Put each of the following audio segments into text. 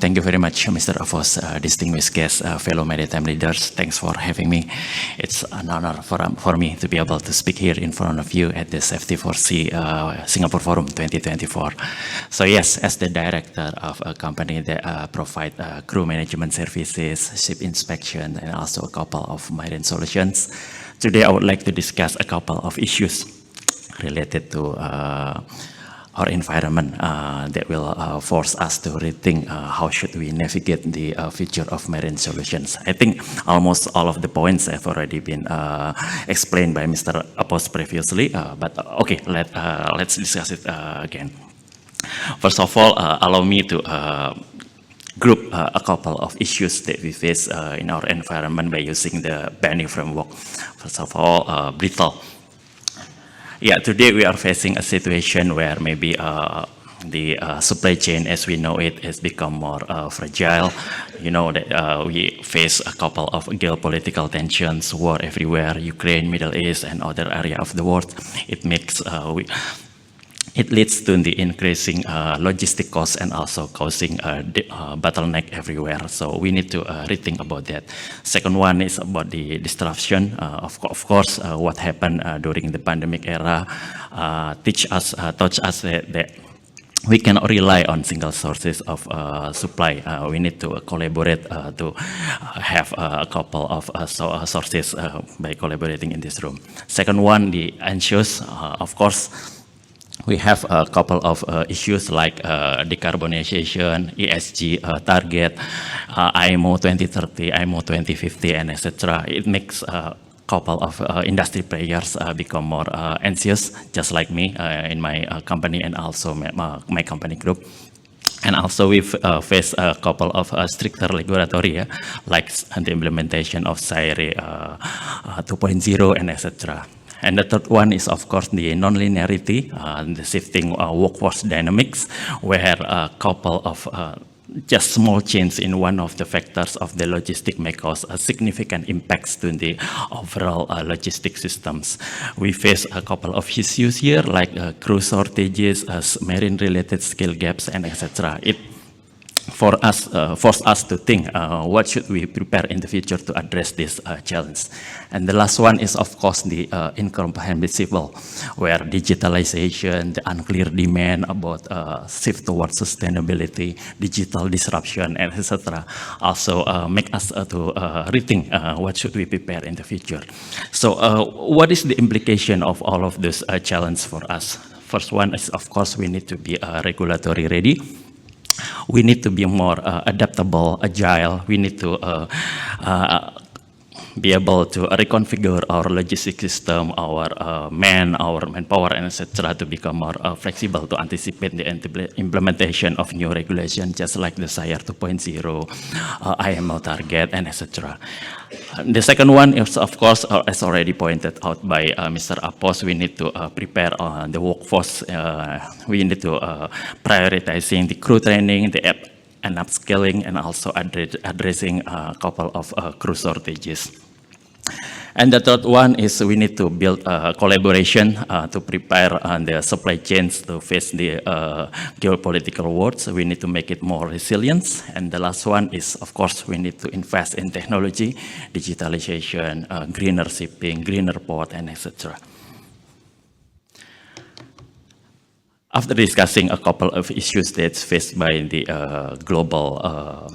Thank you very much, Mr. Afos, distinguished guests, fellow maritime leaders. Thanks for having me. It's an honor for me to be able to speak here in front of you at this FT4C Singapore Forum 2024. So yes, as the director of a company that provide crew management services, ship inspection, and also a couple of marine solutions, today I would like to discuss a couple of issues related to our environment that will force us to rethink how should we navigate the future of marine solutions. I think almost all of the points have already been explained by Mr. Apos previously, but okay, let's discuss it again. First of all, allow me to group a couple of issues that we face in our environment by using the BANI framework. First of all, brittle. Yeah, today we are facing a situation where maybe the supply chain as we know it has become more fragile. You know that we face a couple of geopolitical tensions, war everywhere, Ukraine, Middle East, and other area of the world. It makes it leads to the increasing logistic costs and also causing a bottleneck everywhere. So we need to rethink about that. Second one is about the disruption. Of course, what happened during the pandemic era taught us that we cannot rely on single sources of supply. We need to collaborate to have a couple of sources by collaborating in this room. Second one, the anxious, of course. We have a couple of issues like decarbonization, ESG target, IMO 2030, IMO 2050, and etc. It makes a couple of industry players become more anxious, just like me in my company and also my company group. And also we've faced a couple of stricter regulatory, like the implementation of SAIRE 2.0 and etc. And the third one is, of course, the non-linearity, the shifting workforce dynamics, where a couple of just small change in one of the factors of the logistic may cause a significant impacts to the overall logistic systems. We face a couple of issues here, like crew shortages, marine-related skill gaps, and etc. It force us to think what should we prepare in the future to address this challenge. And the last one is, of course, the incomprehensible, where digitalization, the unclear demand about shift towards sustainability, digital disruption, and etc. also make us to rethink what should we prepare in the future. So what is the implication of all of this challenge for us? First one is, of course, we need to be regulatory ready. We need to be more adaptable, agile. We need to be able to reconfigure our logistic system, our manpower, and etc. to become more flexible to anticipate the implementation of new regulation, just like the SAIRE 2.0, IMO target, and etc. The second one is, of course, as already pointed out by Mr. Apos, we need to prepare the workforce. We need to prioritizing the crew training, and upskilling, and also addressing a couple of crew shortages. And the third one is we need to build collaboration to prepare the supply chains to face the geopolitical wars. We need to make it more resilient. And the last one is, of course, we need to invest in technology, digitalization, greener shipping, greener port, and etc. After discussing a couple of issues that's faced by the global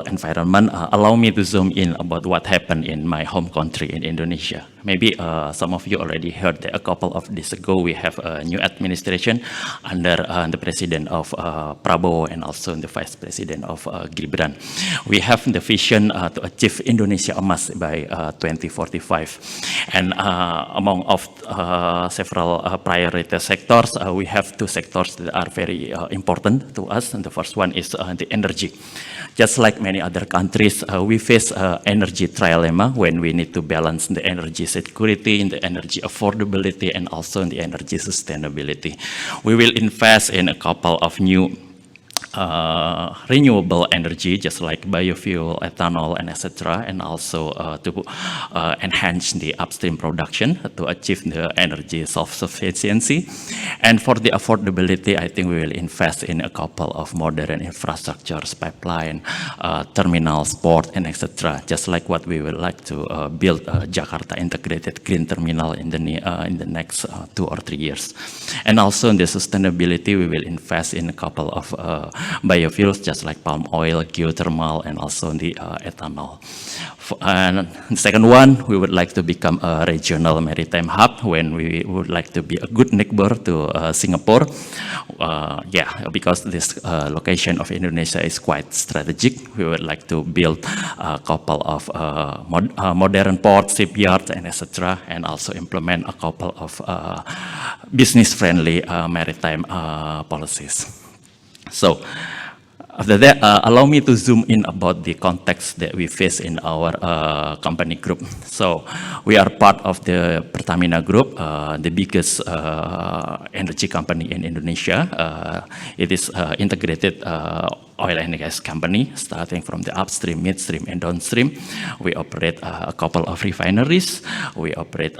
environment, allow me to zoom in about what happened in my home country in Indonesia. Maybe some of you already heard that a couple of days ago we have a new administration under the president of Prabowo and also the vice president of Gibran. We have the vision to achieve Indonesia Emas by 2045. And among several priority sectors, we have two sectors that are very important to us. And the first one is the energy. Just like many other countries, we face energy trilemma when we need to balance the energy security, the energy affordability, and also in the energy sustainability. We will invest in a couple of new renewable energy, just like biofuel, ethanol, and etc., and also to enhance the upstream production to achieve the energy self-sufficiency. And for the affordability, I think we will invest in a couple of modern infrastructures, pipeline, terminals, port, and etc., just like what we would like to build Jakarta Integrated Green Terminal in the next 2 or 3 years. And also in the sustainability, we will invest in a couple of biofuels, just like palm oil, geothermal, and also the ethanol. And the second one, we would like to become a regional maritime hub when we would like to be a good neighbor to Singapore. Because this location of Indonesia is quite strategic, we would like to build a couple of modern ports, shipyards, and etc., and also implement a couple of business-friendly maritime policies. So, after that, allow me to zoom in about the context that we face in our company group. So, we are part of the Pertamina Group, the biggest energy company in Indonesia. It is integrated oil and gas company, starting from the upstream, midstream, and downstream. We operate a couple of refineries. We operate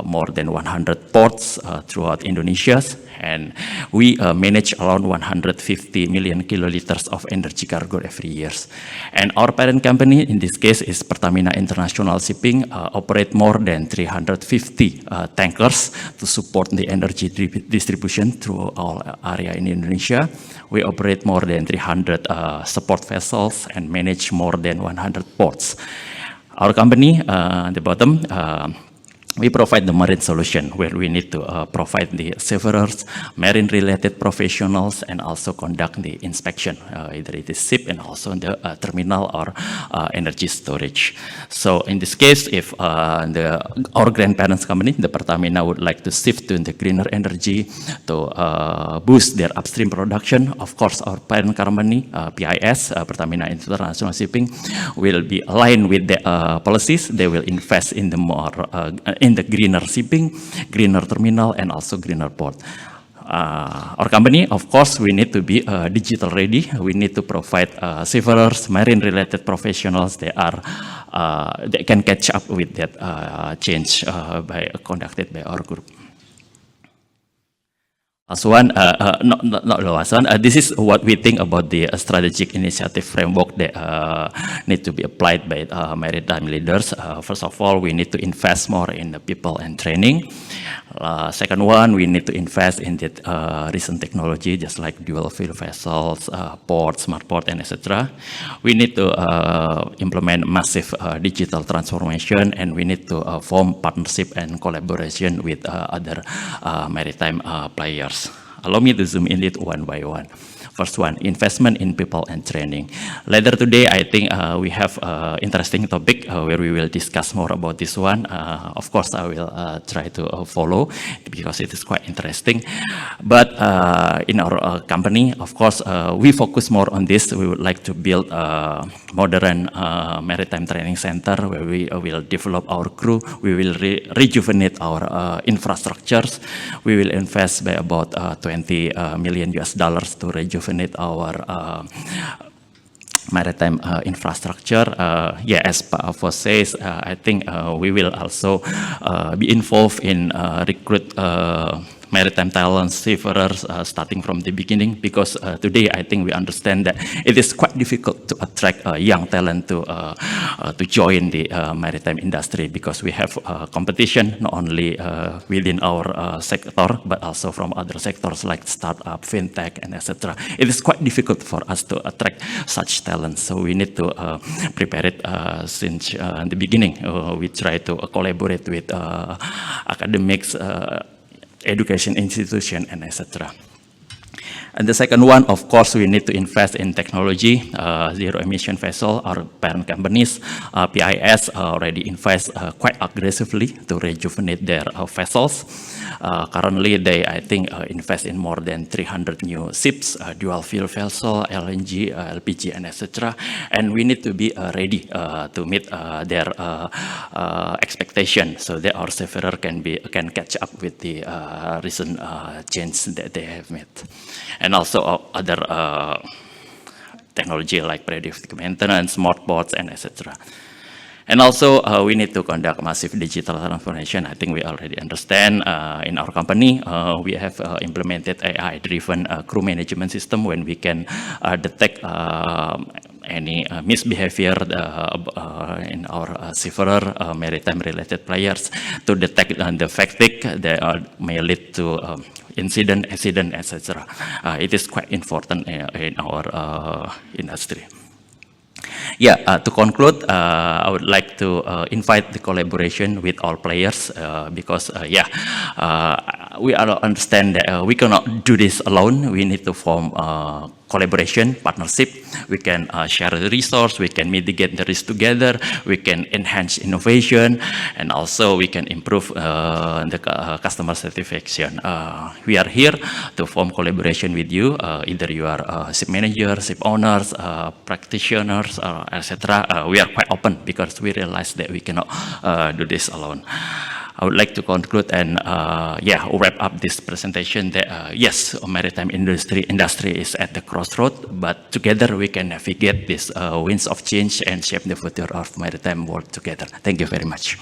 more than 100 ports throughout Indonesia, and we manage around 150 million kiloliters of energy cargo every year. And our parent company, in this case, is Pertamina International Shipping, operate more than 350 tankers to support the energy distribution through all area in Indonesia. We operate more than 300 support vessels and manage more than 100 ports. Our company, at the bottom, we provide the marine solution where we need to provide the seafarers, marine-related professionals, and also conduct the inspection, either it is ship and also the terminal or energy storage. So in this case, if our grandparents company, the Pertamina, would like to shift to the greener energy to boost their upstream production, of course, our parent company, PIS, Pertamina International Shipping, will be aligned with the policies. They will invest in the more in the greener shipping, greener terminal, and also greener port. Our company, of course, we need to be digital ready. We need to provide seafarers, marine-related professionals. They can catch up with that change conducted by our group. Last one, not the last one. This is what we think about the strategic initiative framework that need to be applied by maritime leaders. First of all, we need to invest more in the people and training. Second one, we need to invest in the recent technology, just like dual fuel vessels, ports, smart port, and etc. We need to implement massive digital transformation, and we need to form partnership and collaboration with other maritime players. Allow me to zoom in it one by one. First one, investment in people and training. Later today, I think we have interesting topic where we will discuss more about this one. Of course, I will try to follow because it is quite interesting. But in our company, of course, we focus more on this. We would like to build a modern maritime training center where we will develop our crew. We will rejuvenate our infrastructures. We will invest by about $20 million to rejuvenate our maritime infrastructure. As Pak Alfons says, I think we will also be involved in recruit maritime talents, seafarers, starting from the beginning, because today I think we understand that it is quite difficult to attract young talent to join the maritime industry, because we have competition not only within our sector, but also from other sectors like startup, fintech, and etc. It is quite difficult for us to attract such talent, so we need to prepare it since the beginning. We try to collaborate with academics, education institution, and etc. And the second one, of course, we need to invest in technology, zero emission vessel. Our parent companies, PIS, already invest quite aggressively to rejuvenate their vessels. Currently, they, I think, invest in more than 300 new ships, dual fuel vessel, LNG, LPG, and etc. And we need to be ready to meet their expectation, so that our seafarer can catch up with the recent change that they have made. And also other technology like predictive maintenance, smart bots, and etc. And also, we need to conduct massive digital transformation. I think we already understand in our company, we have implemented AI-driven crew management system when we can detect any misbehavior in our several maritime-related players to detect the fatigue that may lead to incident, accident, etc. It is quite important in our industry. Yeah, to conclude, I would like to invite the collaboration with all players because, we all understand that we cannot do this alone. We need to form collaboration, partnership. We can share the resource, we can mitigate the risk together, we can enhance innovation, and also we can improve the customer satisfaction. We are here to form collaboration with you, either you are ship managers, ship owners, practitioners, etc. We are quite open because we realize that we cannot do this alone. I would like to conclude and wrap up this presentation that yes, maritime industry is at the crossroad, but together we can navigate these winds of change and shape the future of maritime world together. Thank you very much.